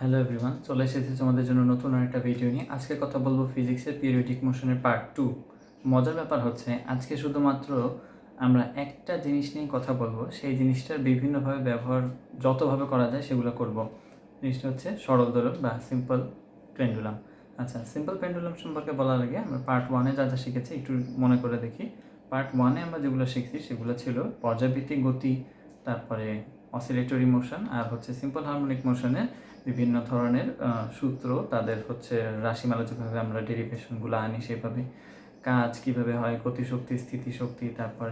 Hello everyone, চলে এসেছি তোমাদের জন্য নতুন আরেকটা ভিডিও নিয়ে। আজকে কথা বলবো ফিজিক্সের পিরিয়ডিক মোশনের পার্ট 2। মজার ব্যাপার হচ্ছে আজকে শুধুমাত্র আমরা একটা জিনিস নিয়ে কথা বলবো, সেই জিনিসটার বিভিন্নভাবে ব্যবহার যতভাবে করা যায় সেগুলো করব। জিনিসটা হচ্ছে সরল দোলক বা সিম্পল পেন্ডুলাম। আচ্ছা, সিম্পল পেন্ডুলাম সম্পর্কে বলার আগে আমরা পার্ট 1-এ যা যা শিখেছি একটু মনে করে দেখি। পার্ট 1-এ আমরা যেগুলো শিখছি সেগুলো ছিল পর্যায়ভিত্তিক গতি, তারপরে অসিলেটরি মোশন, আর হচ্ছে সিম্পল হারমোনিক মোশনের বিভিন্ন ধরনের সূত্র, তাদের হচ্ছে রাশিমালা যেভাবে আমরা ডেরিভেশনগুলো আনি সেভাবে কাজ কিভাবে হয়, গতিশক্তি, স্থিতিশক্তি, তারপর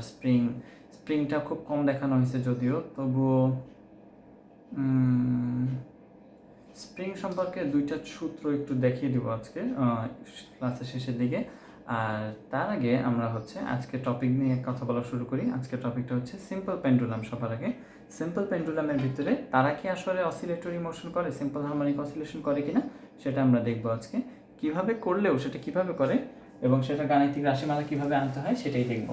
স্প্রিংটা খুব কম দেখানো হয়েছে যদিও, তবুও স্প্রিং সম্পর্কে দুইটা সূত্র একটু দেখিয়ে দিব আজকে ক্লাসের শেষের দিকে। আর তার আগে আমরা হচ্ছে আজকে টপিক নিয়ে কথা বলা শুরু করি। আজকের টপিকটা হচ্ছে সিম্পল পেন্ডুলাম। সবার আগে সিম্পল পেন্ডুলামের ভিতরে তারা কি আসলে অসিলেটরি মোশন করে, সিম্পল হারমোনিক অসিলেশন করে কিনা সেটা আমরা দেখব আজকে। কিভাবে করলেও সেটা কিভাবে করে এবং সেটা গাণিতিক রাশিমালা কিভাবে আনতে হয় সেটাই দেখব।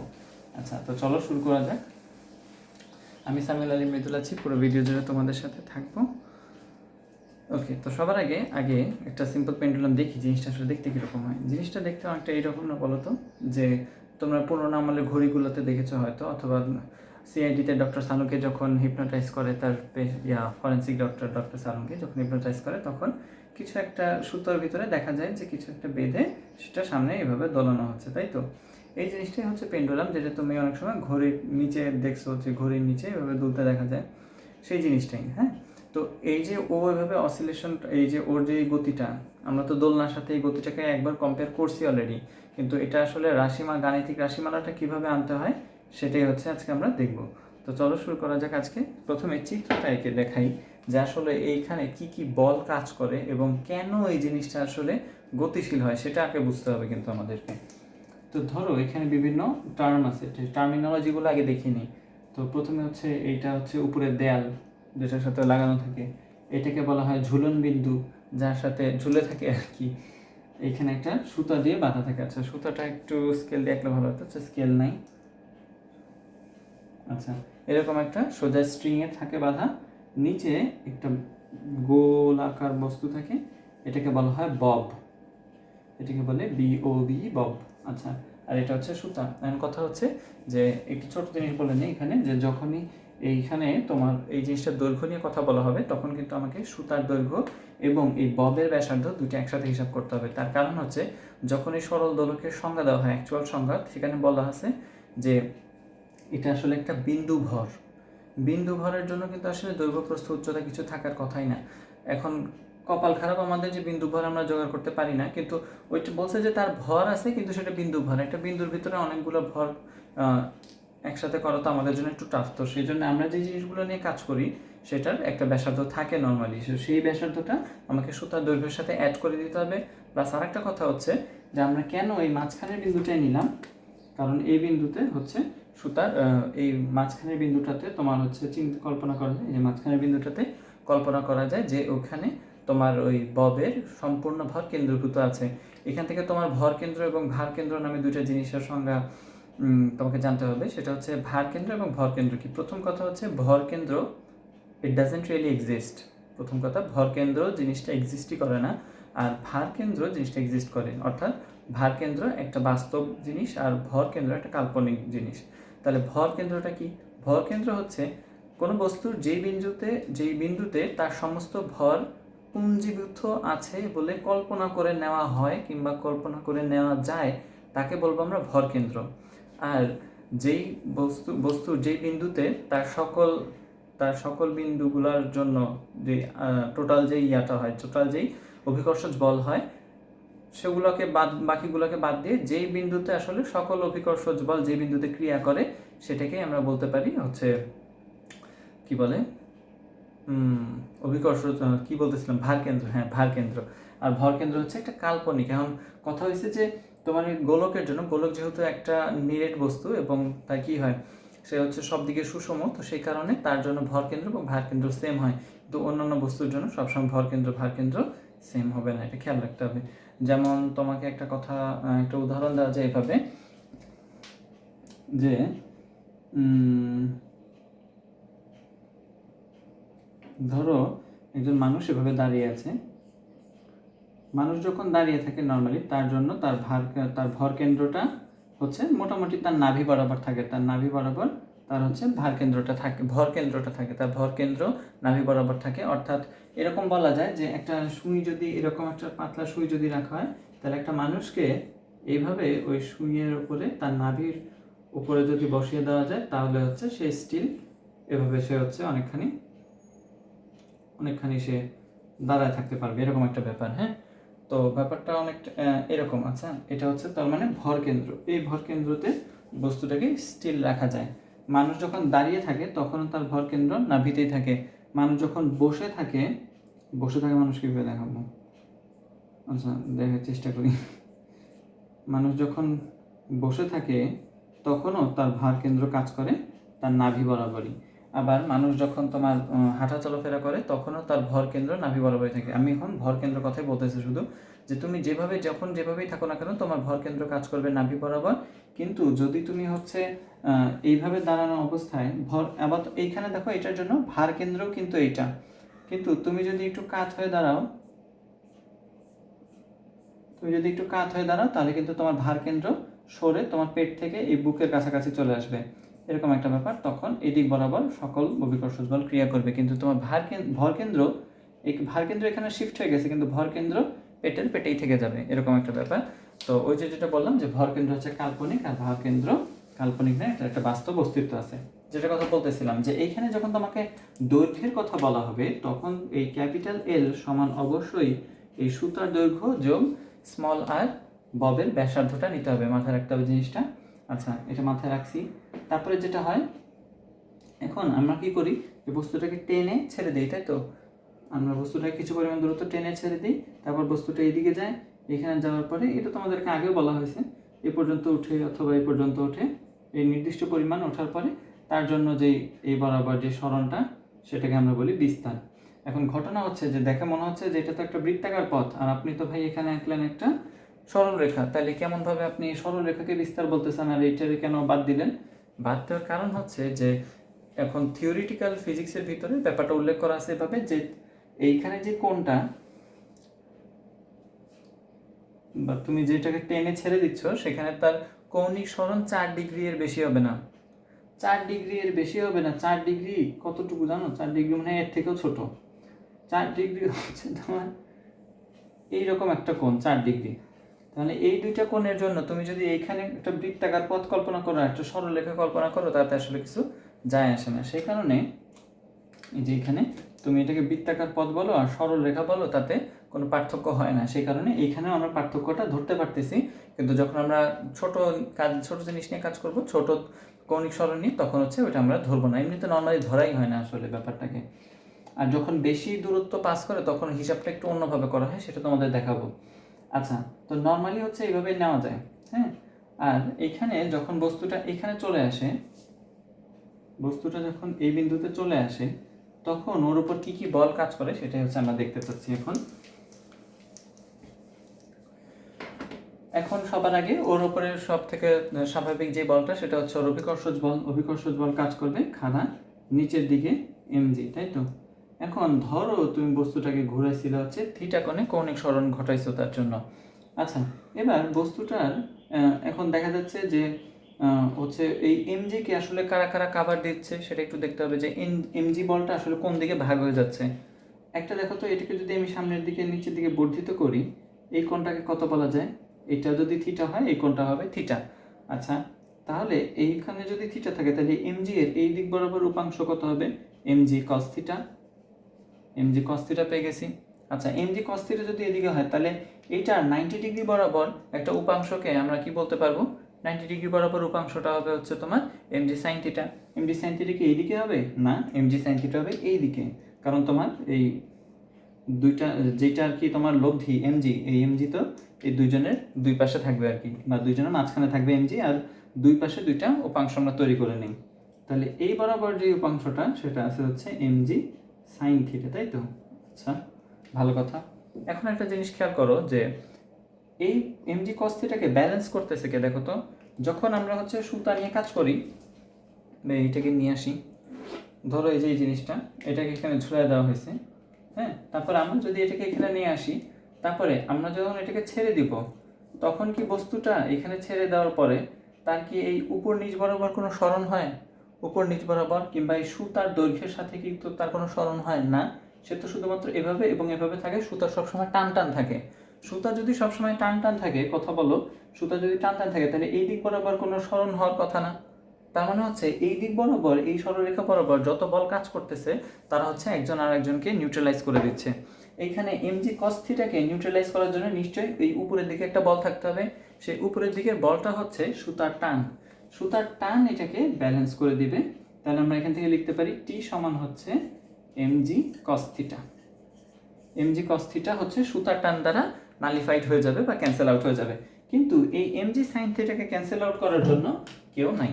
আচ্ছা, তো চলো শুরু করা যাক। আমি সামিউল আলী মৃদুল আছি, পুরো ভিডিও জুড়ে তোমাদের সাথে থাকবো। ওকে, তো সবার আগে আগে একটা সিম্পল পেন্ডুলাম দেখি জিনিসটা আসলে দেখতে কীরকম হয়। জিনিসটা দেখতে অনেকটা এইরকম না বলো তো, যে তোমরা পুরোনো আমলের ঘড়িগুলোতে দেখেছো হয়তো, অথবা সিআইডিতে ডক্টর সানুকে যখন হিপনোটাইজ করে তার ফরেন্সিক ডক্টর সানুকে যখন হিপনোটাইজ করে, তখন কিছু একটা সুতোর ভিতরে দেখা যায় যে কিছু একটা বেঁধে সেটা সামনে এইভাবে দোলানো হচ্ছে, তাই তো? এই জিনিসটাই হচ্ছে পেন্ডুলাম, যেটা তুমি অনেক সময় ঘড়ির নিচে দেখছো, যে ঘড়ির নিচে এভাবে দুলতে দেখা যায়, সেই জিনিসটাই। হ্যাঁ, তো এই যে ও এভাবে অসিলেশন, এই যে ওর যে গতিটা, আমরা তো দোলনার সাথে এই গতিটাকে একবার কম্পেয়ার করছি অলরেডি, কিন্তু এটা আসলে গাণিতিক রাশিমালাটা কিভাবে আনতে হয় সেটাই হচ্ছে আজকে আমরা দেখব। তো চলো শুরু করা যাক। আজকে প্রথমে চিত্রটা এঁকে দেখাই যে আসলে এইখানে কি কি বল কাজ করে এবং কেন এই জিনিসটা আসলে গতিশীল হয় সেটা আগে বুঝতে হবে কিন্তু আমাদেরকে। তো ধরো এখানে বিভিন্ন টার্ম আছে, টার্মিনোলজিগুলো আগে দেখে নিই। তো প্রথমে হচ্ছে এইটা হচ্ছে উপরের দেয়াল যেটার সাথে লাগানো থাকে, এটাকে বলা হয় ঝুলন বিন্দু, যার সাথে ঝুলে থাকে আর কি। এইখানে একটা সুতা দিয়ে বাঁধা থাকে। আচ্ছা, সুতাটা একটু স্কেল দিয়ে আঁকলে ভালো হতো, আচ্ছা স্কেল নাই। আচ্ছা, এরকম একটা সোজা স্ট্রিংয়ে থাকে বাঁধা, নিচে একটা গোল আকার বস্তু থাকে, এটাকে বলা হয় বব, এটাকে বলে BOB, বব। আচ্ছা, আর এটা হচ্ছে সুতা। এখন কথা হচ্ছে যে একটি ছোট জিনিস বলে নেই এখানে, যে যখনই এইখানে তোমার এই জিনিসটার দৈর্ঘ্য নিয়ে কথা বলা হবে, তখন কিন্তু আমাকে সুতার দৈর্ঘ্য এবং এই ববের ব্যাসার্ধ দুটো একসাথে হিসাব করতে হবে। তার কারণ হচ্ছে যখন এই সরল দোলকের সংজ্ঞা দেওয়া হয়, অ্যাকচুয়াল সংজ্ঞা, সেখানে বলা আছে যে এটা আসলে একটা বিন্দু ভর। বিন্দু ভরের জন্য কিন্তু আসলে দৈর্ঘ্য প্রস্থ উচ্চতা কিছু থাকার কথাই না। এখন কপাল খারাপ আমাদের যে বিন্দু ভর আমরা জোগাড় করতে পারি না, কিন্তু ওইটা বলছে যে তার ভর আছে কিন্তু সেটা বিন্দু ভর। একটা বিন্দুর ভিতরে অনেকগুলো ভর একসাথে করা তো আমাদের জন্য একটু টাফ। তো সেই জন্য আমরা যে জিনিসগুলো নিয়ে কাজ করি সেটার একটা ব্যাসার্ধ থাকে নর্মালি, সেই ব্যাসার্ধটা আমাকে সুতার দৈর্ঘ্যের সাথে অ্যাড করে দিতে হবে। প্লাস আর একটা কথা হচ্ছে যে আমরা কেন এই মাঝখানের বিন্দুটাই নিলাম, কারণ এই বিন্দুতে হচ্ছে সুতার এই মাঝখানের বিন্দুটাতে তোমার হচ্ছে কল্পনা করা যায়, এই মাঝখানের বিন্দুটাতে কল্পনা করা যায় যে ওখানে তোমার ওই ববের সম্পূর্ণ ভর কেন্দ্রীভূত আছে। এখান থেকে তোমার ভর কেন্দ্র এবং ভার কেন্দ্র নামে দুইটা জিনিসের সংজ্ঞা তোমাকে জানতে হবে। সেটা হচ্ছে ভার কেন্দ্র এবং ভর কেন্দ্র কি। প্রথম কথা হচ্ছে ভর কেন্দ্র, ইট ডাজেন্ট রিয়েলি এক্সিস্ট। প্রথম কথা, ভর কেন্দ্র জিনিসটা এক্সিস্টই করে না, আর ভার কেন্দ্র জিনিসটা এক্সিস্ট করে। অর্থাৎ ভার কেন্দ্র একটা বাস্তব জিনিস আর ভর কেন্দ্র একটা কাল্পনিক জিনিস। তাহলে ভর কেন্দ্রটা কি? ভর কেন্দ্র হচ্ছে কোনো বস্তুর যেই বিন্দুতে তার সমস্ত ভর পুঞ্জীভূত আছে বলে কল্পনা করে নেওয়া হয় কিংবা কল্পনা করে নেওয়া যায়, তাকে বলবো আমরা ভর কেন্দ্র। আর যেই বস্তুর যেই বিন্দুতে তার সকল বিন্দুগুলোর জন্য যে টোটাল যেই হয়, টোটাল যেই অভিকর্ষজ বল হয়, সেগুলোকে বাকিগুলোকে বাদ দিয়ে যেই বিন্দুতে আসলে সকল অভিকর্ষজ বল যে বিন্দুতে ক্রিয়া করে, সেটাকেই আমরা বলতে পারি হচ্ছে কি বলে অভিকর্ষ, কি বলতেছিলাম, ভার কেন্দ্র। হ্যাঁ, ভার কেন্দ্র। আর ভর কেন্দ্র হচ্ছে একটা কাল্পনিক। এখন কথা হয়েছে যে তোমার গোলকের জন্য, গোলক যেহেতু একটা নিরেট বস্তু এবং তার কি হয়, সে হচ্ছে সব দিকে সুষম, তো সেই কারণে তার জন্য ভর কেন্দ্র এবং ভার কেন্দ্র সেম হয়। কিন্তু অন্যান্য বস্তুর জন্য সবসময় ভর কেন্দ্র ভার কেন্দ্র সেম হবে না, এটা খেয়াল রাখতে হবে। যেমন তোমাকে একটা উদাহরণ দেওয়া যায় এভাবে, যে ধরো একজন মানুষ এভাবে দাঁড়িয়ে আছে। মানুষ যখন দাঁড়িয়ে থাকে নর্মালি তার জন্য তার ভর কেন্দ্রটা হচ্ছে মোটামুটি তার নাভি বরাবর থাকে। তার নাভি বরাবর তার হচ্ছে ভর কেন্দ্রটা থাকে। তার ভর কেন্দ্র নাভি বরাবর থাকে। অর্থাৎ এরকম বলা যায় যে একটা সুই যদি, এরকম একটা পাতলা সুই যদি রাখা হয়, তাহলে একটা মানুষকে এইভাবে ওই সুইয়ের উপরে তার নাভির উপরে যদি বসিয়ে দেওয়া যায়, তাহলে হচ্ছে সে স্টিল এভাবে সে হচ্ছে অনেকখানি সে দাঁড়ায় থাকতে পারবে, এরকম একটা ব্যাপার। হ্যাঁ, তো ব্যাপারটা অনেকটা এরকম। আচ্ছা, এটা হচ্ছে তার মানে ভর কেন্দ্র। এই ভর কেন্দ্রতে বস্তুটাকে স্টিল রাখা যায়। মানুষ যখন দাঁড়িয়ে থাকে তখন তার ভর কেন্দ্র নাভিতেই থাকে। মানুষ যখন বসে থাকে মানুষ কীভাবে দেখাবো? আচ্ছা, দেখার চেষ্টা করি। মানুষ যখন বসে থাকে তখনও তার ভার কেন্দ্র কাজ করে তার নাভি বরাবরই। আবার মানুষ যখন তোমার হাঁটা চলাফেরা করে তখনও তার ভর কেন্দ্র নাভি বরাবরই থাকে। আমি এখন ভর কেন্দ্র কথাই বলতেছি শুধু, যে তুমি যেভাবেই থাকো না কেন তোমার ভর কেন্দ্র কাজ করবে নাভি বরাবর। কিন্তু যদি তুমি হচ্ছে এইভাবে দাঁড়ানো অবস্থায় আবার এইখানে দেখো, এটার জন্য ভার কেন্দ্রও কিন্তু এইটা। কিন্তু তুমি যদি একটু কাত হয়ে দাঁড়াও তাহলে কিন্তু তোমার ভার কেন্দ্র সরে তোমার পেট থেকে এই বুকের কাছাকাছি চলে আসবে, এরকম একটা ব্যাপার। তখন এদিক বরাবর সকল অভিকর্ষজ বল ক্রিয়া করবে, কিন্তু তোমার ভর কেন্দ্র এখানে শিফট হয়ে গেছে, কিন্তু ভর কেন্দ্র পেটেই থেকে যাবে, এরকম একটা ব্যাপার। তো ওই যেটা বললাম যে ভর কেন্দ্র হচ্ছে কাল্পনিক, আর ভর কেন্দ্র কাল্পনিক না, এটা একটা বাস্তব অস্তিত্ব আছে। যেটা কথা বলতেছিলাম যে এইখানে যখন তোমাকে দৈর্ঘ্যের কথা বলা হবে, তখন এই ক্যাপিটাল এল সমান অবশ্যই এই সুতার দৈর্ঘ্য যোগ স্মল আর ববের ব্যাসার্ধটা নিতে হবে, মাথায় রাখতে হবে জিনিসটা। আচ্ছা, এটা মাথায় রাখছি। তারপরে যেটা হয়, এখন আমরা কি করি, এই বস্তুটাকে টেনে ছেড়ে দিই, তাই তো? আমরা বস্তুটাকে কিছু পরিমাণ দূরত্ব টেনে ছেড়ে দিই, তারপর বস্তুটা এইদিকে যায়। এখানে যাওয়ার পরে, এটা তোমাদেরকে আগেও বলা হয়েছে, এই পর্যন্ত উঠে অথবা এই পর্যন্ত ওঠে, এই নির্দিষ্ট পরিমাণ ওঠার পরে তার জন্য যেই এই বরাবর যে সরণটা, সেটাকে আমরা বলি বিস্তার। এখন ঘটনা হচ্ছে যে দেখে মনে হচ্ছে যে এটা তো একটা বৃত্তাকার পথ, আর আপনি তো ভাই এখানে আঁকলেন একটা সরল রেখা, তাহলে কেমনভাবে আপনি সরল রেখাকে বিস্তার বলতেছেন, আর এইটারে কেন বাদ দিলেন? বাদ দেওয়ার কারণ হচ্ছে যে এখন থিওরিটিক্যাল ফিজিক্সের ভিতরে ব্যাপারটা উল্লেখ করা আছে এভাবে যে এইখানে যে কোণটা, বা তুমি যেটাকে টেনে ছেড়ে দিচ্ছ, সেখানে তার কৌণিক সরণ 4 ডিগ্রি এর বেশি হবে না। 4 ডিগ্রি এর বেশি হবে না। 4 ডিগ্রি কতটুকু জানো? 4 ডিগ্রি মানে এর থেকেও ছোট। 4 ডিগ্রি হচ্ছে তোমার এইরকম একটা কোণ, 4 ডিগ্রি। তাহলে এই দুইটা কোণের জন্য তুমি যদি এইখানে একটা বৃত্তাকার পথ কল্পনা করো, একটা সরলরেখা কল্পনা করো, তাতে আসলে কিছু যায় আসে না। সেই কারণে এই যে এখানে তুমি এটাকে বৃত্তাকার পথ বলো আর সরল রেখা বলো, তাতে কোনো পার্থক্য হয় না। সেই কারণে এইখানেও আমরা পার্থক্যটা ধরতে পারতেছি, কিন্তু যখন আমরা ছোট জিনিস নিয়ে কাজ করব, ছোট কৌণিক সরণ নিয়ে, তখন হচ্ছে ওইটা আমরা ধরবো না। এমনিতে নর্মালি ধরাই হয় না আসলে ব্যাপারটাকে। আর যখন বেশি দূরত্ব পাস করে তখন হিসাবটা একটু অন্যভাবে করা হয়, সেটা তোমাদের দেখাবো। আচ্ছা, তো নর্মালি হচ্ছে এইভাবে নেওয়া যায়। হ্যাঁ, আর এইখানে যখন বস্তুটা এখানে চলে আসে, বস্তুটা যখন এই বিন্দুতে চলে আসে, তখন ওর উপর কি কি বল কাজ করে সেটাই হচ্ছে আমরা দেখতে চাচ্ছি এখন সবার আগে ওর উপরে সব থেকে স্বাভাবিক যে বলটা, সেটা হচ্ছে ওর অভিকর্ষজ বল কাজ করবে খাড়া নিচের দিকে mg, তাই তো? এখন ধরো তুমি বস্তুটাকে ঘুরাইছিলে হচ্ছে থিটা কোণে কৌণিক সরণ ঘটাইছো তার জন্য। আচ্ছা, এবার বস্তুটার এখন দেখা যাচ্ছে যে হচ্ছে এই mg কে আসলে কারা কারা কাভার দিচ্ছে সেটা একটু দেখতে হবে, যে mg বলটা আসলে কোন দিকে ভাগ হয়ে যাচ্ছে। একটা দেখো তো, এটাকে যদি আমি সামনের দিকে নিচের দিকে বর্ধিত করি, এই কোণটাকে কত বলা যায়? এটা যদি থিটা হয়, এই কোণটা হবে থিটা। আচ্ছা, তাহলে এইখানে যদি থিটা থাকে, তাহলে mg এর এই দিক বরাবর উপাংশ কত হবে? mg cos theta. mg cos theta পেয়ে গেছি। আচ্ছা, mg cos থিটা যদি এদিকে হয়, তাহলে এইটা 90 ডিগ্রি বরাবর একটা উপাংশকে আমরা কি বলতে পারবো? 90 ডিগ্রি বরাবর উপাংশটা হবে হচ্ছে তোমার mg sin theta. mg sin theta কি এইদিকে হবে? না, mg sin থিটা হবে এইদিকে। কারণ তোমার এই দুইটা যেটা আর কি তোমার লব্ধি mg, এই mg তো এই দুইজনের দুই পাশে থাকবে আর কি, বা দুইজনের মাঝখানে থাকবে mg, আর দুই পাশে দুইটা উপাংশ আমরা তৈরি করে নিই। তাহলে এই বরাবর যে উপাংশটা, সেটা আছে হচ্ছে mg sin থিটা, তাই তো? আচ্ছা, ভালো কথা। এখন একটা জিনিস খেয়াল করো, যে এই mg cos থিটাকে ব্যালেন্স করতেছে কে দেখো তো? যখন আমরা হচ্ছে সুতা নিয়ে কাজ করি, এইটাকে নিয়ে আসি, ধরো এই যে এই জিনিসটা, এটাকে এখানে ঝুলাই দেওয়া হয়েছে। হ্যাঁ, তারপরে আমরা যদি এটাকে এখানে নিয়ে আসি, তারপরে আমরা যখন এটাকে ছেড়ে দিব তখন কি বস্তুটা এখানে ছেড়ে দেওয়ার পরে তার কি এই উপর নিচ বরাবর কোনো সরণ হয়? উপর নিচ বরাবর কিংবা এই সুতার দৈর্ঘ্যের সাথে কিন্তু তার কোনো সরণ হয় না। সে তো শুধুমাত্র এভাবে এবং এভাবে থাকে, সুতা সবসময় টান টান থাকে। সুতা যদি সবসময় টান টান থাকে, কথা বলো, সুতা যদি টান টান থাকে তাহলে এই দিক বরাবর কোনো সরণ হওয়ার কথা না। তার মানে হচ্ছে এই দিক বরাবর, এই সরলরেখা বরাবর যত বল কাজ করতেছে তারা হচ্ছে একজন আর একজনকে নিউট্রালাইজ করে দিচ্ছে। এইখানে এমজি কস থিটাকে নিউট্রালাইজ করার জন্য নিশ্চয়ই এই উপরের দিকে একটা বল থাকতে হবে। সেই উপরের দিকের বলটা হচ্ছে সুতার টান। সুতার টান এটাকে ব্যালেন্স করে দিবে। তাহলে আমরা এখান থেকে লিখতে পারি টি সমান হচ্ছে MG cos theta. MG cos theta হচ্ছে সুতার টান দ্বারা নালিফাইড হয়ে যাবে বা ক্যান্সেল আউট হয়ে যাবে। কিন্তু এই এমজি সাইন থিটাকে ক্যান্সেল আউট করার জন্য কেউ নাই।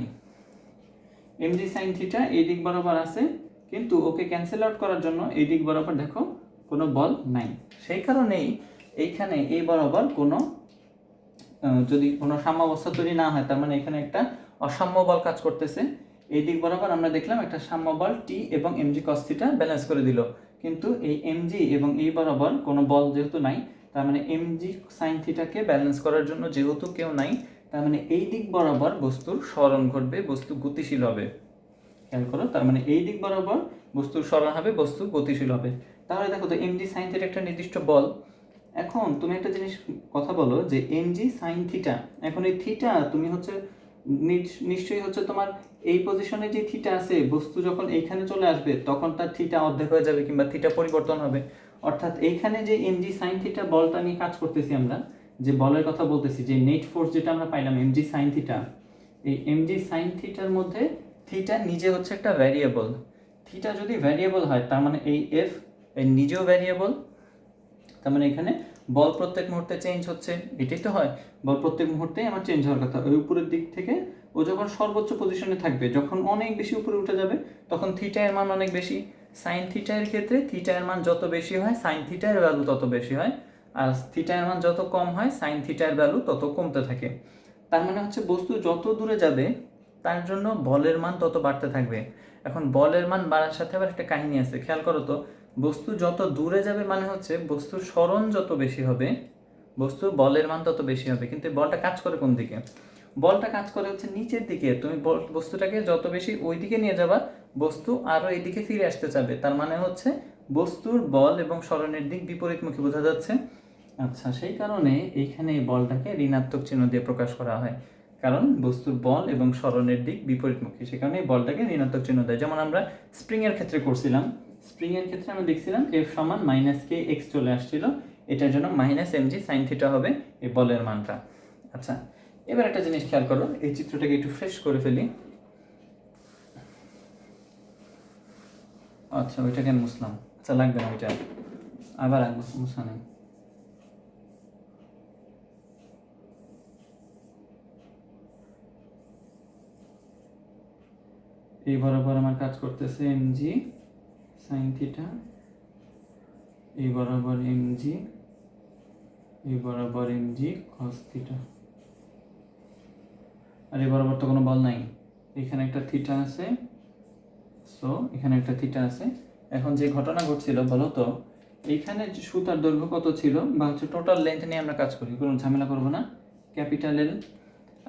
এমজি সাইন থিটা এই দিক বরাবর আছে, কিন্তু ওকে ক্যান্সেল আউট করার জন্য এই দিক বরাবর দেখো কোনো বল নাই। সেই কারণেই এইখানে এই বরাবর কোনো যদি কোনো সাম্যাবস্থা তৈরি না হয়, তার মানে এখানে একটা অসাম্য বল কাজ করতেছে। এই দিক বরাবর আমরা দেখলাম একটা সাম্য বল টি এবং এমজি কস থিটা ব্যালেন্স করে দিল। কিন্তু এই এমজি এবং এই বরাবর কোনো বল যেহেতু নাই, তার মানে এমজি সাইন থিটাকে ব্যালেন্স করার জন্য যেহেতু কেউ নাই, তার মানে এই দিক বরাবর বস্তুর সরণ ঘটবে, বস্তু গতিশীল হবে। খেয়াল করো, তার মানে এই দিক বরাবর বস্তুর সরণ হবে, বস্তু গতিশীল হবে। তাহলে দেখো তো এমজি সাইন থিটা একটা নির্দিষ্ট বল। এখন তুমি একটা জিনিস কথা বলো যে এমজি সাইন থিটা, এখন এই থিটা তুমি হচ্ছে নিশ্চয়ই হচ্ছে তোমার এই পজিশনে যে থিটা আছে, বস্তু যখন এইখানে চলে আসবে তখন তার থিটা অর্ধেক হয়ে যাবে কিংবা থিটা পরিবর্তন হবে। অর্থাৎ এইখানে যে এমজি সাইন থিটা বলটা নিয়ে কাজ করতেছি আমরা, যে বলের কথা বলতেছি, যে নেট ফোর্স যেটা আমরা পাইলাম এমজি সাইন থিটা, এই এমজি সাইন থিটার মধ্যে থিটা নিজে হচ্ছে একটা ভ্যারিয়েবল। থিটা যদি ভ্যারিয়েবল হয় তার মানে এই এফ এর নিজেও ভ্যারিয়েবল। তার মানে এখানে বল প্রত্যেক মুহূর্তে চেঞ্জ হচ্ছে, এটাই তো হয়, বল প্রত্যেক মুহূর্তেই আমার চেঞ্জ হওয়ার কথা। ওই উপরের দিক থেকে ও যখন সর্বোচ্চ পজিশনে থাকবে, যখন অনেক বেশি উপরে উঠে যাবে তখন থিটা এর মান অনেক বেশি। সাইন থিটা এর ক্ষেত্রে থিটা এর মান যত বেশি হয় সাইন থিটা এর ভ্যালু তত বেশি হয়, আর থিটা এর মান যত কম হয় সাইন থিটা এর ভ্যালু তত কমতে থাকে। তার মানে হচ্ছে বস্তু যত দূরে যাবে তার জন্য বলের মান তত বাড়তে থাকবে। এখন বলের মান বাড়ার সাথে আবার একটা কাহিনী আছে, খেয়াল করো তো, বস্তু যত দূরে যাবে মানে হচ্ছে বস্তুর সরণ যত বেশি হবে বস্তুর বলের মান তত বেশি হবে। কিন্তু বলটা কাজ করে কোন দিকে? বলটা কাজ করে হচ্ছে নিচের দিকে। তুমি বস্তুটাকে যত বেশি ওই দিকে নিয়ে যাবা বস্তু আরও এইদিকে ফিরে আসতে চাবে। তার মানে হচ্ছে বস্তুর বল এবং সরণের দিক বিপরীতমুখী, বোঝা যাচ্ছে? আচ্ছা, সেই কারণে এইখানে এই বলটাকে ঋণাত্মক চিহ্ন দিয়ে প্রকাশ করা হয়, কারণ বস্তুর বল এবং সরণের দিক বিপরীতমুখী, সে কারণে এই বলটাকে ঋণাত্মক চিহ্ন দেয়। যেমন আমরা স্প্রিংয়ের ক্ষেত্রে করছিলাম, স্প্রিংয়ের ক্ষেত্রে আমরা দেখছিলাম এফ সমান মাইনাস কে এক্স চলে আসছিল, এটার জন্য মাইনাস এমজি সাইন থিটা হবে এই বলের মানটা। আচ্ছা, এবার একটা জিনিস খেয়াল করো, এই চিত্রটাকে একটু ফ্রেশ করে ফেলি। আচ্ছা, ওইটাকে মুছলাম, আচ্ছা লাগবে না, ওইটা আবার আঁকবো, সমস্যা নেই। এই বরাবর আমার কাজ করতেছে এমজি সাইন থিটা, এই বরাবর এমজি, এই বরাবর এমজি কস থিটা, আর এই বরাবর তো কোনো বল নাই, এখানে একটা থিটা আছে, সো এখানে একটা থিটা আছে। এখন যে ঘটনা ঘটছিল বলো তো, এইখানে সুতার দৈর্ঘ্য কত ছিল বা হচ্ছে টোটাল লেন্থ নিয়ে আমরা কাজ করি, কোনো ঝামেলা করবো না, ক্যাপিটাল এল।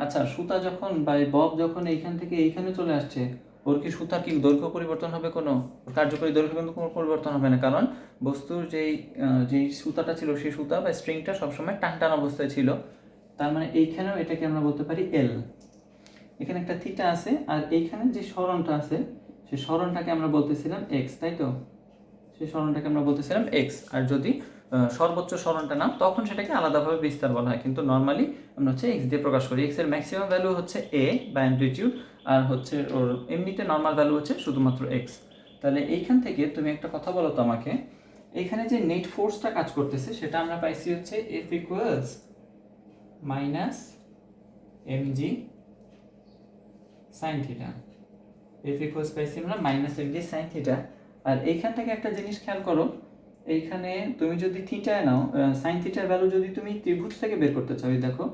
আচ্ছা, সুতা যখন বা বব যখন এইখান থেকে এইখানে চলে আসছে, ওর কি সুতার কি দৈর্ঘ্য পরিবর্তন হবে? কোনো কার্যকরী দৈর্ঘ্য কিন্তু কোনো পরিবর্তন হবে না, কারণ বস্তুর যেই সুতাটা ছিল সেই সুতা বা স্ট্রিংটা সবসময় টান টান অবস্থায় ছিল। তার মানে এইখানেও এটাকে আমরা বলতে পারি এল। এখানে একটা থিটা আছে, আর এইখানে যে সরণটা আছে সেই সরণটাকে আমরা বলতেছিলাম এক্স, তাই তো? সেই সরণটাকে আমরা বলতেছিলাম এক্স। আর যদি সর্বোচ্চ সরণটা নাম তখন সেটাকে আলাদাভাবে বিস্তার বলা হয়, কিন্তু নর্মালি আমরা হচ্ছে এক্স দিয়ে প্রকাশ করি। এক্স এর ম্যাক্সিমাম ভ্যালু হচ্ছে এ বা অ্যামপ্লিটিউড, আর হচ্ছে ওর এমনিতে নর্মাল ভ্যালু হচ্ছে শুধুমাত্র এক্স। তাহলে এইখান থেকে তুমি একটা কথা বলো তো আমাকে, এইখানে যে নেট ফোর্সটা কাজ করতেছে সেটা আমরা পাইছি হচ্ছে F equals minus MG sine theta. F equals পাইছি আমরা মাইনাস এমজি সাইন থিটা। আর এইখান থেকে একটা জিনিস খেয়াল করো, এইখানে তুমি যদি থিটায় নাও, সাইন থিটার ভ্যালু যদি তুমি ত্রিভুজ থেকে বের করতে চাও, এই দেখো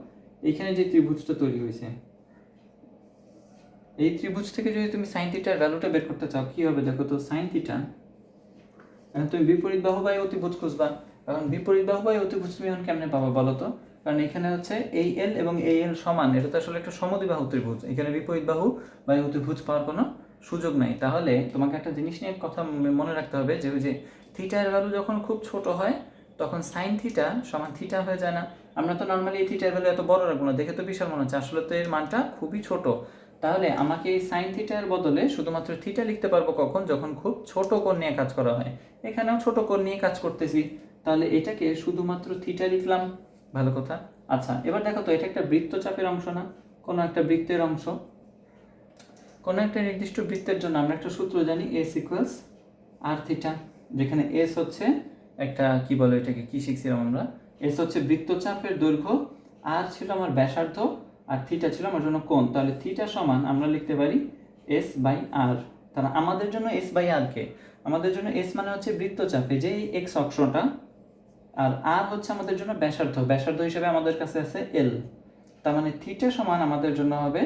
এইখানে যে ত্রিভুজটা তৈরি হয়েছে, এই ত্রিভুজ থেকে যদি তুমি সাইন থিটার ভ্যালুটা বের করতে চাও কি হবে দেখো তো, সাইন থিটা এখন তুমি বিপরীত বাহু বাই অতিভুজ খুঁজবা। এখন বিপরীত বাহু বাই অতিভুজ তুমি এখন কেমনে পাবা বলো তো? কারণ এখানে হচ্ছে এই এল এবং এই এল সমান, এটা তো আসলে একটা সমদ্বিবাহু ত্রিভুজ, এখানে বিপরীত বাহু বাই অতিভুজ পাওয়ার কোনো সুযোগ নাই। তাহলে তোমাকে একটা জিনিস নিয়ে কথা মনে রাখতে হবে যে ওই যে থিটার ভ্যালু যখন খুব ছোট হয় তখন সাইন থিটা সমান থিটা হয়ে যায় না? আমরা তো নর্মালি এই থিটার ভ্যালু এত বড় রাখবো না, দেখে তো বিশাল মনে হচ্ছে, আসলে তো এর মানটা খুবই ছোট। তাহলে আমাকে এই সাইন থিটার বদলে শুধুমাত্র থিটা লিখতে পারবো কখন? যখন খুব ছোট কোণ নিয়ে কাজ করা হয়। এখানেও ছোট কোণ নিয়ে কাজ করতেছি, তাহলে এটাকে শুধুমাত্র থিটা লিখলাম। ভালো কথা। আচ্ছা, এবার দেখো তো, এটা একটা বৃত্তচাপের অংশ না? কোনো একটা বৃত্তের অংশ, কোনো একটা নির্দিষ্ট বৃত্তের জন্য আমরা একটা সূত্র জানি, এস ইকুয়ালস আর থিটা, যেখানে এস হচ্ছে একটা কি বলে এটাকে, কি শিখছিলাম আমরা, এস হচ্ছে বৃত্তচাপের দৈর্ঘ্য, আর ছিল আমার ব্যাসার্ধ, আর থিটা ছিল আমার জন্য কোণ। তাহলে থিটা সমান আমরা লিখতে পারি এস বাই আর। তাহলে আমাদের জন্য এস বাই আর কে, আমাদের জন্য এস মানে হচ্ছে বৃত্তচাপে যে এক্স অক্ষটা, আর আর হচ্ছে আমাদের জন্য ব্যাসার্ধ, ব্যাসার্ধ হিসেবে আমাদের কাছে আছে এল। তার মানে থিটা সমান আমাদের জন্য হবে,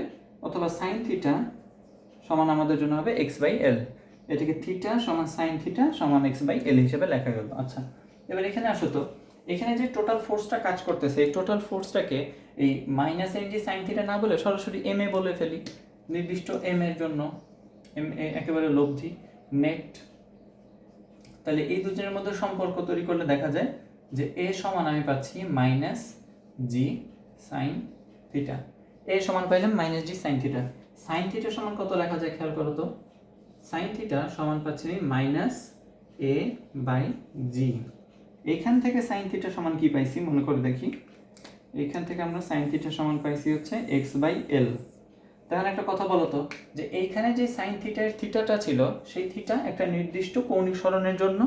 অথবা সাইন থিটা সমান আমাদের জন্য হবে এক্স বাই এল। এটাকে থিটা সমান সাইন থিটা সমান এক্স বাই এল হিসেবে লেখা গেল। আচ্ছা, এবার এখানে আসো তো, এখানে যে টোটাল ফোর্সটা কাজ করতেছে, এই টোটাল ফোর্সটাকে এই minus M G sine theta না বলে সরাসরি এম এ বলে ফেলি, নির্দিষ্ট এম এর জন্য, এম একেবারে লব্ধি নেট। তাহলে এই দুজনের মধ্যে সম্পর্ক তৈরি করলে দেখা যায় যে এ সমান আমি পাচ্ছি মাইনাস জি সাইন থিটা। এ সমান পাইলাম মাইনাস জি সাইন থিটা। সাইন থিটা সমান কত লেখা যায় খেয়াল করো তো? সাইন থিটা সমান পাচ্ছি মাইনাস এ বাই জি। এইখান থেকে সাইন থিটা সমান কি পাইছি মনে করে দেখি, এইখান থেকে আমরা সাইন থিটা সমান পাইছি হচ্ছে এক্স বাই এল। তাহলে একটা কথা বলো তো, যে এইখানে যে সাইন থিটার থিটাটা ছিল, সেই থিটা একটা নির্দিষ্ট কৌণিক সরণের জন্য,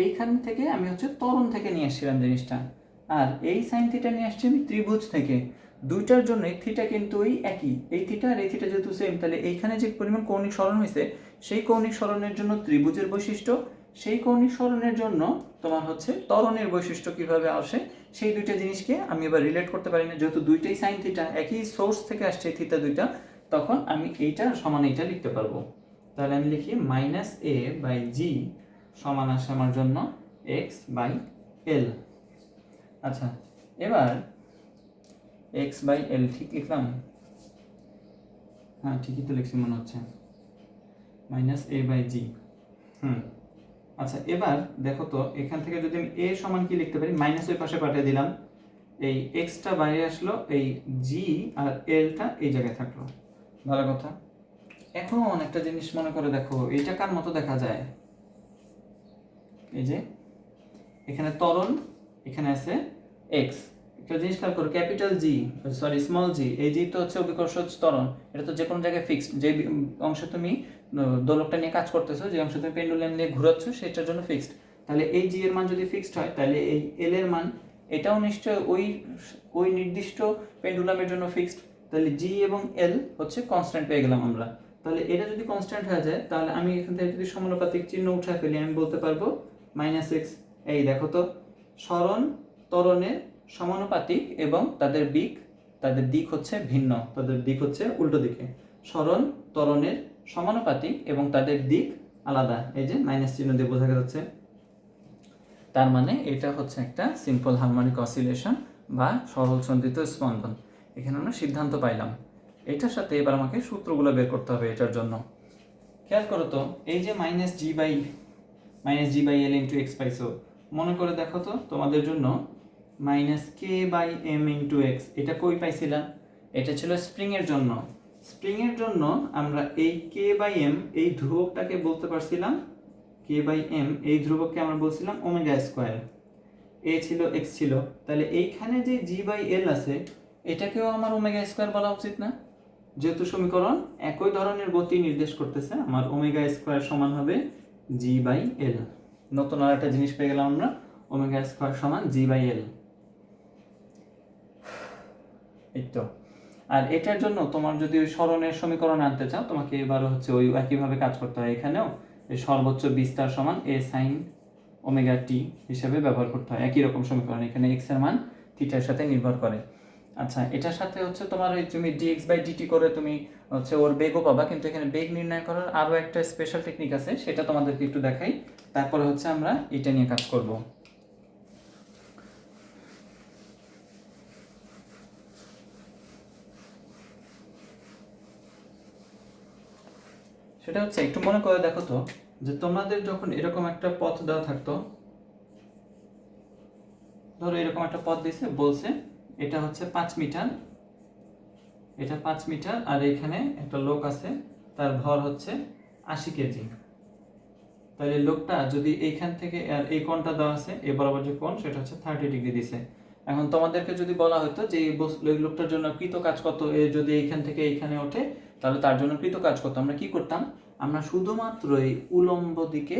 এইখান থেকে আমি হচ্ছে ত্বরণ থেকে নিয়ে আসছিলাম জিনিসটা, আর এই সাইন থিটা নিয়ে আসছি আমি ত্রিভুজ থেকে। দুইটার জন্যই থিটা কিন্তু ওই একই, এই থিটা আর এই থিটা যেহেতু সেম, তাহলে এইখানে যে পরিমাণ কৌণিক সরণ হয়েছে, সেই কৌণিক সরণের জন্য ত্রিভুজের বৈশিষ্ট্য, সেই কৌণিক সরণের জন্য তোমার হচ্ছে ত্বরণের বৈশিষ্ট্য কিভাবে আসে, সেই দুইটা জিনিসকে আমি এবার রিলেট করতে পারি না, যেহেতু দুইটাই সাইন থিটা, একই সোর্স থেকে আসছে থিটা দুইটা, তখন আমি এইটা সমান এইটা লিখতে পারবো। তাহলে আমি লিখি মাইনাস এ বাই জি সমান আসে আমার জন্য এক্স বাই এল। আচ্ছা, এবার এক্স বাই এল ঠিক লিখলাম? হ্যাঁ, ঠিকই তো লিখছি মনে হচ্ছে, মাইনাস এ বাই জি। আচ্ছা, এবার দেখো তো, এখান থেকে যদি আমি এ সমান কি লিখতে পারি, মাইনাস ওই পাশে পাঠিয়ে দিলাম, এই এক্সটা বাইরে আসলো, এই জি আর এলটা এই জায়গায় থাকলো। ভালো কথা। এখন একটা জিনিস মনে করে দেখো, এইটা কার মতো দেখা যায়? এই যে এখানে ত্বরণ, এখানে আছে এক্স, একটা জিনিস খেয়াল করো, ক্যাপিটাল জি সরি স্মল জি, এই জি তো হচ্ছে অভিকর্ষজ ত্বরণ, এটা তো যে কোনো জায়গায় ফিক্সড, যে অংশে তুমি দোলকটা নিয়ে কাজ করতেছো, যে অংশে তুমি পেন্ডুলাম নিয়ে ঘুরাচ্ছ, সেটার জন্য ফিক্সড। তাহলে এই জি এর মান যদি ফিক্সড হয়, তাহলে এই এল এর মান এটাও নিশ্চয় ওই ওই নির্দিষ্ট পেন্ডুলামের জন্য ফিক্সড। তাহলে জি এবং এল হচ্ছে কনস্ট্যান্ট পেয়ে গেলাম আমরা। তাহলে এটা যদি কনস্ট্যান্ট হয়ে যায়, তাহলে আমি এখান থেকে যদি সমানুপাতিক চিহ্ন উঠায় ফেলি, আমি বলতে পারবো মাইনাস এক্স। এই দেখো তো, সরণ ত্বরণের সমানুপাতিক এবং তাদের দিক হচ্ছে ভিন্ন, তাদের দিক হচ্ছে উল্টো দিকে। সরণ ত্বরণের সমানুপাতিক এবং তাদের দিক আলাদা, এই যে মাইনাস চিহ্ন দিয়ে বোঝা যাচ্ছে। তার মানে এটা হচ্ছে একটা সিম্পল হারমোনিক অসিলেশন বা সরল সন্ধিত স্পন্দন। এখানে আমরা সিদ্ধান্ত পাইলাম। এটার সাথে এবার আমাকে সূত্রগুলো বের করতে হবে এটার জন্য। খেয়াল করো তো, এই যে minus G by L into X পাইছো, মনে করে দেখো তো তোমাদের জন্য minus K by M into X, এটা কই পাইছিলাম? এটা ছিল স্প্রিংয়ের জন্য। স্প্রিংয়ের জন্য আমরা এই কে বাই এম এই ধ্রুবকটাকে বলতে পারছিলাম, কে বাই এম এই ধ্রুবককে আমরা বলছিলাম ওমেগা স্কোয়ার। এ ছিল এক্স ছিল, তাহলে এইখানে যে জি বাই এল আছে, এটাকেও আমার ওমেগা স্কোয়ার বলা উচিত না? যেহেতু সমীকরণ একই ধরনের গতি নির্দেশ করতেছে, আমার ওমেগা স্কোয়ার সমান হবে জি বাই এল। নতুন আর একটা জিনিস পেয়ে গেলাম আমরা, ওমেগা স্কোয়ার সমান জি বাই এল। এই তো। আর এটার জন্য তোমার যদি ওই সরণের সমীকরণ আনতে চাও, তোমাকে এবারও হচ্ছে ওই একইভাবে কাজ করতে হয়। এখানেও এই সর্বোচ্চ বিস্তার সমান এ সাইন ওমেগা টি হিসেবে ব্যবহার করতে হয়, একই রকম সমীকরণ। এখানে এক্স এর মান থিটার সাথে নির্ভর করে। আচ্ছা, এটার সাথে হচ্ছে তোমার ওই তুমি dx/dt করে তুমি হচ্ছে ওর বেগও পাবা, কিন্তু এখানে বেগ নির্ণয় করার আরও একটা স্পেশাল টেকনিক আছে, সেটা তোমাদেরকে একটু দেখাই, তারপরে হচ্ছে আমরা এটা নিয়ে কাজ করব। সেটা হচ্ছে একটু মনে করে দেখো তো, যে তোমাদের যখন এরকম একটা পথ দেওয়া থাকতো, ধরো এরকম একটা পথ দিয়েছে, বলছে এটা হচ্ছে 5 মিটার, এটা 5 মিটার, আর এখানে একটা লোক আছে, তার ভর হচ্ছে 80 কেজি। তাহলে লোকটা যদি এইখান থেকে, আর এই কোণটা দেওয়া আছে, এ বরাবর যে কোণ সেটা হচ্ছে 30 ডিগ্রি দিছে। এখন তোমাদেরকে যদি বলা হতো যে এই লোকটার জন্য কৃত কাজ কত, এ যদি এইখান থেকে এইখানে ওঠে তাহলে তার জন্য কৃত কাজ কত, আমরা কি করতাম, আমরা শুধুমাত্র এই উলম্ব দিকে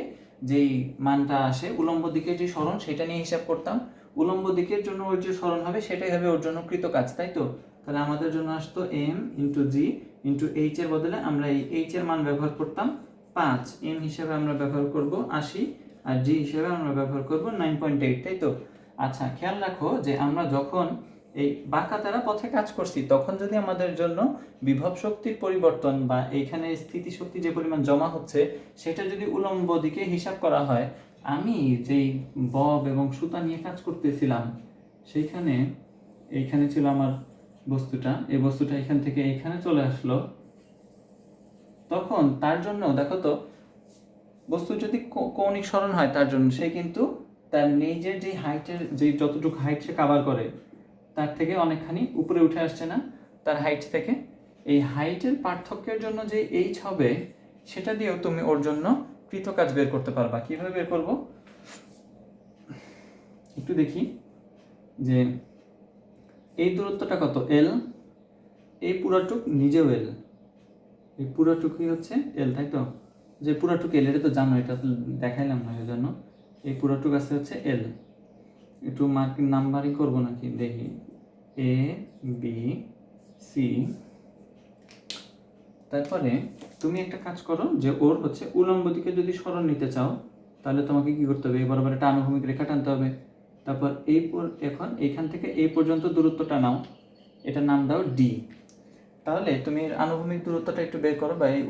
যেই মানটা আসে, উলম্ব দিকে যে সরণ সেটা নিয়ে হিসাব করতাম, উলম্ব দিকের জন্য ওর যে সরণ হবে সেটাই হবে ওর জন্য কৃত কাজ, তাই তো? তাহলে আমাদের জন্য আসতো m ইন্টু জি ইন্টু এইচ এর বদলে আমরা এই এইচ এর মান ব্যবহার করতাম 5, m হিসেবে আমরা ব্যবহার করব 80, আর জি হিসেবে আমরা ব্যবহার করব 9.8, তাই তো? আচ্ছা, খেয়াল রাখো যে আমরা যখন এই বাঁকাতারা পথে কাজ করছি, তখন যদি আমাদের জন্য বিভব শক্তির পরিবর্তন বা এইখানে স্থিতিশক্তি যে পরিমাণ জমা হচ্ছে সেটা যদি উলম্ব দিকে হিসাব করা হয়, আমি যেই বব এবং সুতা নিয়ে কাজ করতেছিলাম সেইখানে এইখানে ছিল আমার বস্তুটা, এই বস্তুটা এখান থেকে এইখানে চলে আসলো, তখন তার জন্য দেখো তো, বস্তু যদি কৌণিক সরণ হয় তার জন্য সে কিন্তু তার নিজের যে হাইটের, যে যতটুকু হাইট সে কাভার করে তার থেকে অনেকখানি উপরে উঠে আসছে না, তার হাইট থেকে। এই হাইটের পার্থক্যের জন্য যে এইচ হবে, সেটা দিয়েও তুমি ওর জন্য কৃতকাজ বের করতে পারবা। কিভাবে বের করব একটু দেখি, যে এই দূরত্বটা কত, এল, এই পুরাটুক নিজেও এল, এই পুরাটুকুই হচ্ছে এল, তাই তো? যে পুরাটুক এল, এটা তো জানো, এটা তো দেখাইলাম না, এই জন্য এই পুরাটুক আছে হচ্ছে এল। একটু মার্কিং নাম্বারিং করবো নাকি দেখি, এ বি সি, তারপরে তুমি একটা কাজ করো, যে ওর হচ্ছে উলম্ব দিকে যদি সরণ নিতে চাও তাহলে তোমাকে কি করতে হবে, বরাবর একটা আনুভূমিক রেখা টানতে হবে, তারপর এখন এইখান থেকে এই পর্যন্ত দূরত্বটা নাও, এটার নাম দাও ডি। তাহলে তুমি আনুভূমিক দূরত্বটা একটু বের করো, বা এই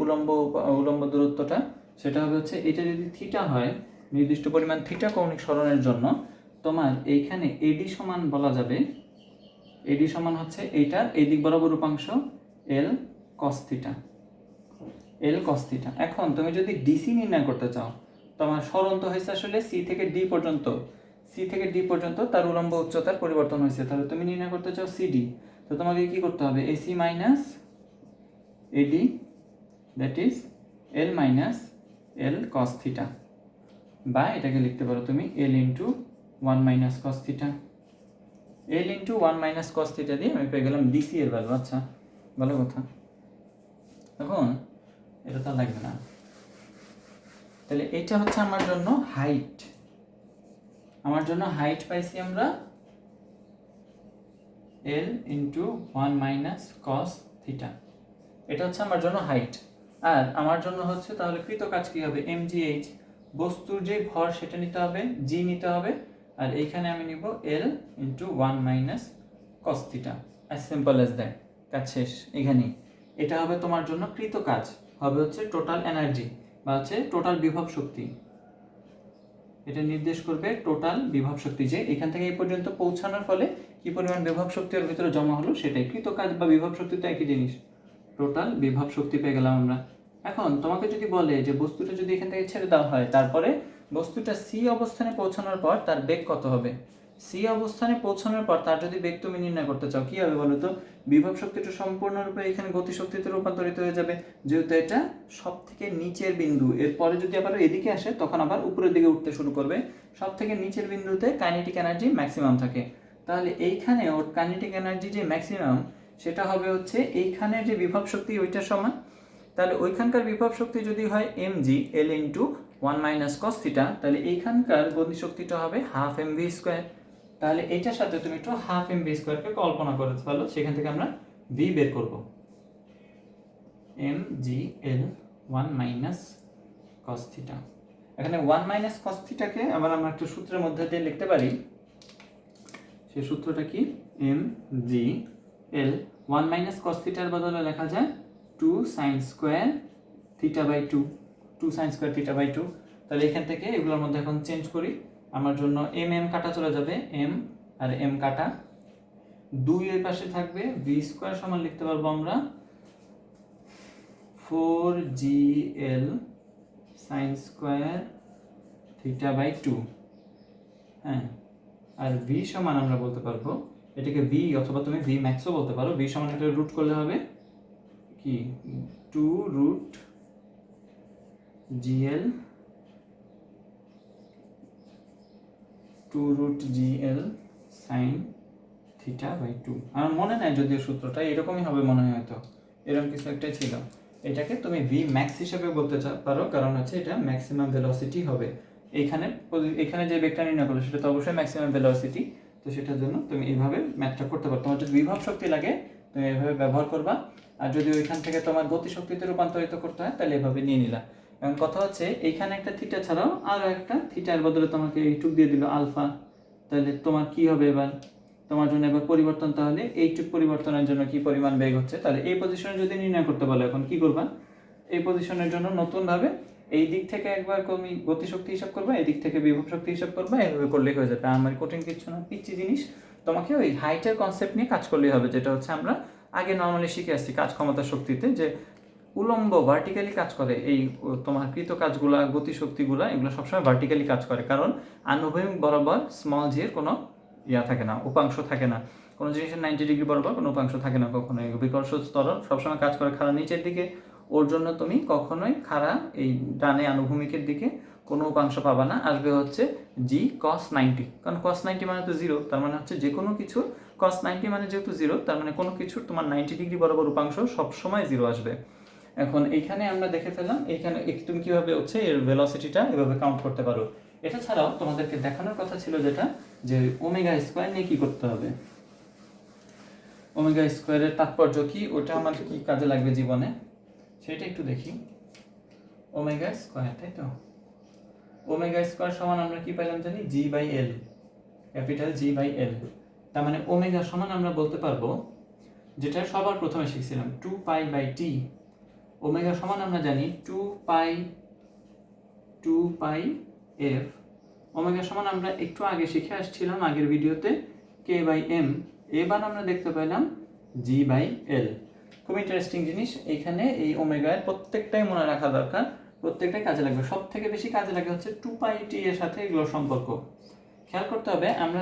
উলম্ব দূরত্বটা, সেটা হবে হচ্ছে, এটা যদি থিটা হয়, নির্দিষ্ট পরিমাণ থিটা কৌণিক সরণের জন্য, তোমার এইখানে এডি সমান বলা যাবে, এডি সমান হচ্ছে এইটার এই দিক বরাবর উপাংশ এল কস থিটা, এল কস থিটা। এখন তুমি যদি ডিসি নির্ণয় করতে চাও, তোমার সরণ তো হয়েছে আসলে সি থেকে ডি পর্যন্ত, সি থেকে ডি পর্যন্ত তার উলম্ব উচ্চতার পরিবর্তন হয়েছে, তাহলে তুমি নির্ণয় করতে চাও সিডি, তো তোমাকে কি করতে হবে, AC minus eddy, that is L minus L cos theta, বা এটাকে লিখতে পারো তুমি এল ইন্টু 1 মাইনাস কস থিটা, এল ইন্টু 1 মাইনাস কস থিটা দিয়ে আমি পেয়ে গেলাম ডিসি এর ভ্যালু। আচ্ছা, ভালো কথা। এখন এটা তো লাগবে না, তাহলে এটা হচ্ছে আমার জন্য হাইট, আমার জন্য হাইট পাইছি আমরা এল ইন্টু 1 মাইনাস কস থিটা, এটা হচ্ছে আমার জন্য হাইট। আর আমার জন্য হচ্ছে তাহলে কৃত কাজ কি হবে, mgh, বস্তুর যে ভর সেটা নিতে হবে, জি নিতে হবে, আর এইখানে আমি নিব L into 1 minus cos theta, as simple as that, কাজ শেষ এখানেই। এটা হবে তোমার জন্য কৃত কাজ, হবে হচ্ছে টোটাল এনার্জি বা হচ্ছে টোটাল বিভব শক্তি, এটা নির্দেশ করবে টোটাল বিভব শক্তি, যে এখান থেকে এই পর্যন্ত পৌঁছানোর ফলে কি পরিমাণ বিভব শক্তি ওর ভিতরে জমা হলো সেটাই। কৃত কাজ বা বিভব শক্তি তো একই জিনিস, টোটাল বিভব শক্তি পেয়ে গেলাম আমরা। এখন তোমাকে যদি বলে যে বস্তুটা যদি এখান থেকে ছেড়ে দেওয়া হয়, তারপরে বস্তুটা সি অবস্থানে পৌঁছানোর পর তার বেগ কত হবে, সি অবস্থানে পৌঁছানোর পর তার যদি বেগ তুমি নির্ণয় করতে চাও, কি হবে বলো তো, বিভব শক্তিটা সম্পূর্ণরূপে এখানে গতিশক্তিতে রূপান্তরিত হয়ে যাবে, যেহেতু এটা সব থেকে নিচের বিন্দু, এরপরে যদি আবার এদিকে আসে তখন আবার উপরের দিকে উঠতে শুরু করবে, সব থেকে নিচের বিন্দুতে কাইনেটিক এনার্জি ম্যাক্সিমাম থাকে, তাহলে এইখানে ওর কাইনেটিক এনার্জি যে ম্যাক্সিমাম সেটা হবে হচ্ছে এইখানের যে বিভব শক্তি ওইটার সমান। তাহলে ওইখানকার বিভব শক্তি যদি হয় mg l into 1 minus cos theta, তাহলে এইখানকার গতি শক্তিটা হবে হাফ mv স্কোয়ার। তাহলে এইটার সাথে তুমি একটু হাফ mv স্কোয়ারকে কল্পনা করে ফেলো, সেখান থেকে আমরা v বের করব, mg l 1 minus cos theta. এখানে 1 মাইনাস কস থিটাকে আবার আমরা একটা সূত্রের মধ্যে দিয়ে লিখতে পারি, সেই সূত্রটা কি, এম জি এল 1 মাইনাস কস থিটার বদলে লেখা যায় 2 sine square theta by 2, 2 sine square theta by 2। তাহলে এখান থেকে এগুলোর মধ্যে এখন চেঞ্জ করি, আমার জন্য এম এম কাটা চলে যাবে, এম আর এম কাটা, 2 এর পাশে থাকবে ভি স্কোয়ার সমান লিখতে পারবো আমরা 4gl sign square theta by 2। হ্যাঁ, আর ভি সমান আমরা বলতে পারবো এটাকে ভি অথবা তুমি ভি ম্যাক্সও বলতে পারো, ভি সমান এটা রুট করলে হবে কি 2 root GL 2 root GL sine theta by 2। আমার মনে নাই যদিও সূত্রটা এরকমই হবে মনে হয়, হয়তো এরকম কিছু একটাই ছিল। এটাকে তুমি ভি ম্যাক্স হিসেবে বলতে পারো, কারণ হচ্ছে এটা ম্যাক্সিমাম ভেলোসিটি হবে। এখানে যে বেগটা নির্ণয় করলো সেটা তো অবশ্যই ম্যাক্সিমাম ভেলোসিটি, তো সেটার জন্য তুমি এইভাবে ম্যাথটা করতে পারো। তোমার যদি বিভব শক্তি লাগে তুমি এইভাবে ব্যবহার করবা, আর যদি ওইখান থেকে তোমার গতিশক্তিতে রূপান্তরিত করতে হয় তাহলে এভাবে নিয়ে নিলা। এখন কথা হচ্ছে এইখানে একটা থিটা ছাড়াও আরও একটা থিটার বদলে তোমাকে এইটুক দিয়ে দিল আলফা, তাহলে তোমার কি হবে এবার, তোমার জন্য এবার পরিবর্তন, তাহলে এইটুক পরিবর্তনের জন্য কি পরিমাণ বেগ হচ্ছে, তাহলে এই পজিশনে যদি নির্ণয় করতে বলো এখন কি করবা, এই পজিশনের জন্য নতুনভাবে এই দিক থেকে একবার তুমি গতিশক্তি হিসাব করবা, এই দিক থেকে বিভব শক্তি হিসাব করবা, এইভাবে করলেই হয়ে যাবে। আমার কঠিন কিছু না, পিচ্ছি জিনিস, তোমাকে ওই হাইটের কনসেপ্ট নিয়ে কাজ করলেই হবে, যেটা হচ্ছে আমরা আগে নর্মালি শিখে আসছি কাজ ক্ষমতা শক্তিতে, যে উলম্ব ভার্টিক্যালি কাজ করে এই তোমার কৃত কাজগুলা গতিশক্তিগুলা এগুলো সবসময় ভার্টিক্যালি কাজ করে, কারণ আনুভূমিক বরাবর স্মল জি এর কোনো থাকে না, উপাংশ থাকে না, কোনো জিনিসের 90 ডিগ্রি বরাবর কোনো উপাংশ থাকে না কখনোই। বিকর্ষ ত্বরণ সবসময় কাজ করে খাড়া নিচের দিকে, ওর জন্য তুমি কখনোই খাড়া এই ডানে আনুভূমিকের দিকে কোনো উপাংশ পাবা না, আসবে হচ্ছে জি cos 90, কারণ cos 90 মানে তো জিরো, তার মানে হচ্ছে যে কোনো কিছু cos 90 মানে যেহেতু জিরো, তার মানে কোনো কিছুর তোমার 90 ডিগ্রি বরাবর উপাংশ সবসময় জিরো আসবে। এখন এইখানে আমরা দেখে ফেললাম এইখানে তুমি কিভাবে হচ্ছে এর ভেলোসিটিটা এভাবে কাউন্ট করতে পারো। এটা ছাড়াও তোমাদেরকে দেখানোর কথা ছিল যেটা, যে ওমেগা স্কোয়ার নিয়ে কি করতে হবে, ওমেগা স্কোয়ারের তাৎপর্য কি, ওটা আমার কি কাজে লাগবে জীবনে সেটা একটু দেখি। ওমেগা স্কোয়ার, তাই তো, ওমেগা স্কোয়ার সমান আমরা কি পেলাম জানি, G by L, capital G by L. তার মানে ওমেগা সমান আমরা বলতে পারবো, যেটা সবার প্রথমে শিখছিলাম 2 পাই বাই টি। ওমেগা সমান আমরা জানি 2 পাই এফ। ওমেগা সমান আমরা একটু আগে শিখে আসছিলাম আগের ভিডিওতে কে বাই এম। এবার আমরা দেখতে পেলাম জি বাই এল। খুব ইন্টারেস্টিং জিনিস, এইখানে এই ওমেগার প্রত্যেকটাই মনে রাখা দরকার, প্রত্যেকটাই কাজে লাগবে। সব থেকে বেশি কাজে লাগে হচ্ছে 2 পাই টি এর সাথে এগুলোর সম্পর্ক। খেয়াল করতে হবে আমরা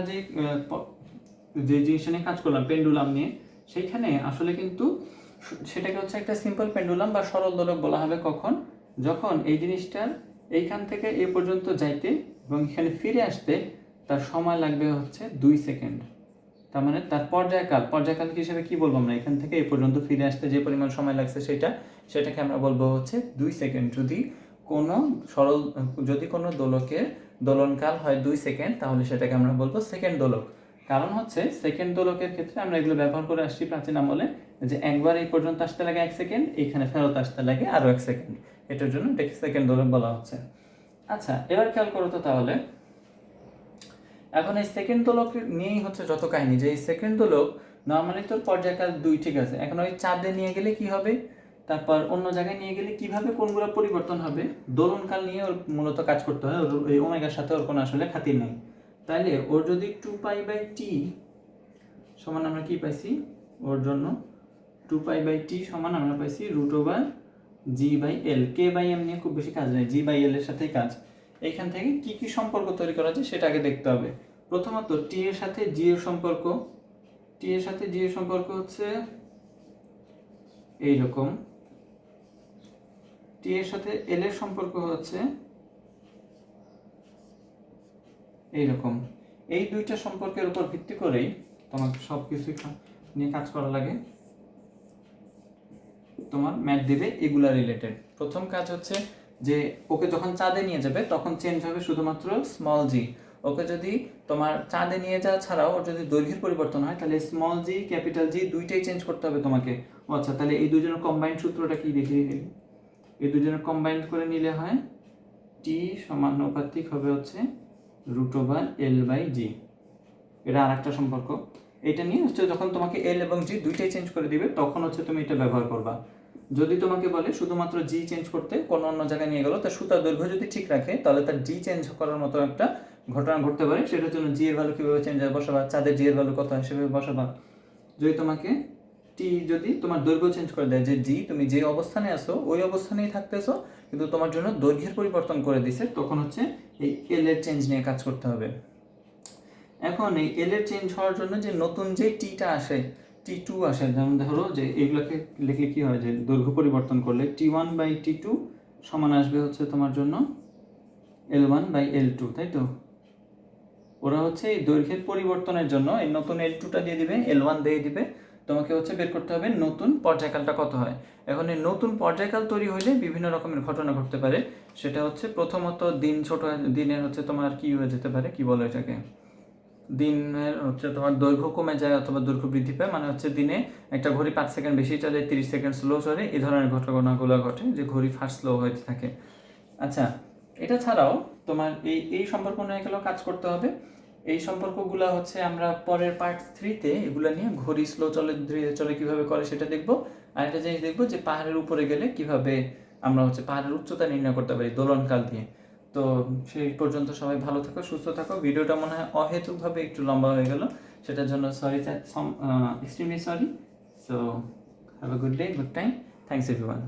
যে জিনিসটা নিয়ে কাজ করলাম পেন্ডুলাম নিয়ে, সেইখানে আসলে কিন্তু সেটাকে হচ্ছে একটা সিম্পল পেন্ডুলাম বা সরল দোলক বলা হবে কখন, যখন এই জিনিসটার এইখান থেকে এ পর্যন্ত যাইতে এবং এখানে ফিরে আসতে তার সময় লাগবে হচ্ছে 2 সেকেন্ড। তার মানে তার পর্যায়কাল হিসেবে কি বলবো আমরা, এখান থেকে এ পর্যন্ত ফিরে আসতে যে পরিমাণ সময় লাগছে সেটাকে আমরা বলবো হচ্ছে 2 সেকেন্ড। যদি কোনো দোলকের দোলনকাল হয় 2 সেকেন্ড, তাহলে সেটাকে আমরা বলবো সেকেন্ড দোলক। কারণ হচ্ছে সেকেন্ড দোলকের ক্ষেত্রে আমরা এগুলো ব্যবহার করে আসছি প্রাচীন আমলে, যে একবার এই পর্যন্ত আসতে লাগে 1 সেকেন্ড, এইখানে ফেরত আসতে লাগে আরো 1 সেকেন্ড, এটার জন্য এটাকে সেকেন্ড দোলক বলা হচ্ছে। আচ্ছা, এবার খেয়াল করো তো তাহলে, এখন এই সেকেন্ড দোলক নিয়েই হচ্ছে যত কাহিনী, যে এই সেকেন্ড দোলক নর্মালি তোর পর্যায়কাল 2 ঠিক আছে, এখন ওই চাঁদে নিয়ে গেলে কি হবে, তারপর অন্য জায়গায় নিয়ে গেলে কিভাবে কোনগুলো পরিবর্তন হবে, দোলনকাল নিয়ে ওর মূলত কাজ করতে হয়, এই ওমেগার সাথে ওর কোনো আসলে খাতির নেই। তাইলে ওর যদি 2 পাই বাই টি সমান আমরা কি পাইছি, ওর জন্য 2 পাই বাই টি সমান আমরা পাইছি root over G by L. K by M নিয়ে খুব বেশি কাজ নেই, জি বাই এল এর সাথেই কাজ। এইখান থেকে কি কি সম্পর্ক তৈরি করা যায় সেটা আগে দেখতে হবে। প্রথমত টি এর সাথে জি এর সম্পর্ক, টি এর সাথে জি এর সম্পর্ক হচ্ছে এইরকম, টি এর সাথে এল এর সম্পর্ক হচ্ছে এইরকম। এই দুইটা সম্পর্কের উপর ভিত্তি করেই তোমাকে সব কিছু নিয়ে কাজ করা লাগে, তোমার ম্যাথ দিবে এগুলা রিলেটেড। প্রথম কাজ হচ্ছে যে ওকে যখন চাঁদে নিয়ে যাবে তখন চেঞ্জ হবে শুধুমাত্র স্মল জি। ওকে যদি তোমার চাঁদে নিয়ে যাওয়া ছাড়াও ওর যদি দৈর্ঘ্যের পরিবর্তন হয় তাহলে স্মল জি ক্যাপিটাল জি দুইটাই চেঞ্জ করতে হবে তোমাকে। আচ্ছা, তাহলে এই দুজনের কম্বাইন্ড সূত্রটা কি দেখিয়ে দিই। এই দুজনের কম্বাইন্ড করে নিলে হয় টি সমানুপাতিক হবে হচ্ছে রুট ওভার এল বাই জি। এটা আর একটা সম্পর্ক। এটা নিয়ে হচ্ছে যখন তোমাকে এল এবং জি দুইটাই চেঞ্জ করে দিবে তখন হচ্ছে তুমি এটা ব্যবহার করবা। যদি তোমাকে বলে শুধুমাত্র জি চেঞ্জ করতে, কোনো অন্য জায়গায় নিয়ে গেলো, তার সুতার দৈর্ঘ্য যদি ঠিক রাখে তাহলে তার জি চেঞ্জ করার মতো একটা ঘটনা ঘটতে পারে, সেটার জন্য জি এর ভ্যালু কীভাবে চেঞ্জ হয় বসাবা, চাঁদের জি এর ভ্যালু কত হয় সেভাবে বসাবা। যদি তোমাকে টি যদি তোমার দৈর্ঘ্য চেঞ্জ করে দেয় যে জি তুমি যে অবস্থানে আসো ওই অবস্থানেই থাকতেছো, কিন্তু তোমার জন্য দৈর্ঘ্যের পরিবর্তন করে দিছে, তখন হচ্ছে এই এল এর চেঞ্জ নিয়ে কাজ করতে হবে। এখন এই এল এর চেঞ্জ হওয়ার জন্য যে নতুন যে টিটা আসে, T2 আসে, যেমন ধরো যে এগুলোকে লিখলে কি হয় যে দৈর্ঘ্য পরিবর্তন করলে T1/T2 সমান আসবে হচ্ছে তোমার জন্য L1/L2, তাই তো? ওরা হচ্ছে এই দৈর্ঘ্যের পরিবর্তনের জন্য এই নতুন L2টা দিয়ে দিবে, L1 দিয়ে দিবে, তোমাকে হচ্ছে বের করতে হবে নতুন পর্যায়কালটা কত হয়। এখন এই নতুন পর্যায়কাল তৈরি হলে বিভিন্ন রকমের ঘটনা ঘটতে পারে। সেটা হচ্ছে প্রথমত দিন ছোট দিনের হচ্ছে তোমার কি হয়ে যেতে পারে, কি বলে এটাকে, দিনের হচ্ছে তোমার দৈর্ঘ্য কমে যায় অথবা দৈর্ঘ্য বৃদ্ধি পায়, মানে হচ্ছে দিনে একটা ঘড়ি 5 সেকেন্ড বেশি চলে, 30 সেকেন্ড স্লো চলে, এই ধরনের ঘটনাগুলো ঘটে যে ঘড়ি ফাস্ট স্লো হয়ে থাকে। আচ্ছা, এটা ছাড়াও তোমার এই এই সম্পর্ক নিয়ে গেলেও কাজ করতে হবে। এই সম্পর্কগুলো হচ্ছে আমরা পরের পার্ট 3-তে এগুলো নিয়ে ঘড়ি স্লো চলে ধীরে চলে কীভাবে করে সেটা দেখবো। আর একটা জিনিস দেখবো যে পাহাড়ের উপরে গেলে কিভাবে আমরা হচ্ছে পাহাড়ের উচ্চতা নির্ণয় করতে পারি দোলনকাল দিয়ে। তো সেই পর্যন্ত সবাই ভালো থাকো, সুস্থ থাকো। ভিডিওটা মনে হয় অহেতুকভাবে একটু লম্বা হয়ে গেল, সেটার জন্য sorry, extremely sorry. So have a good day, good time, thanks everyone.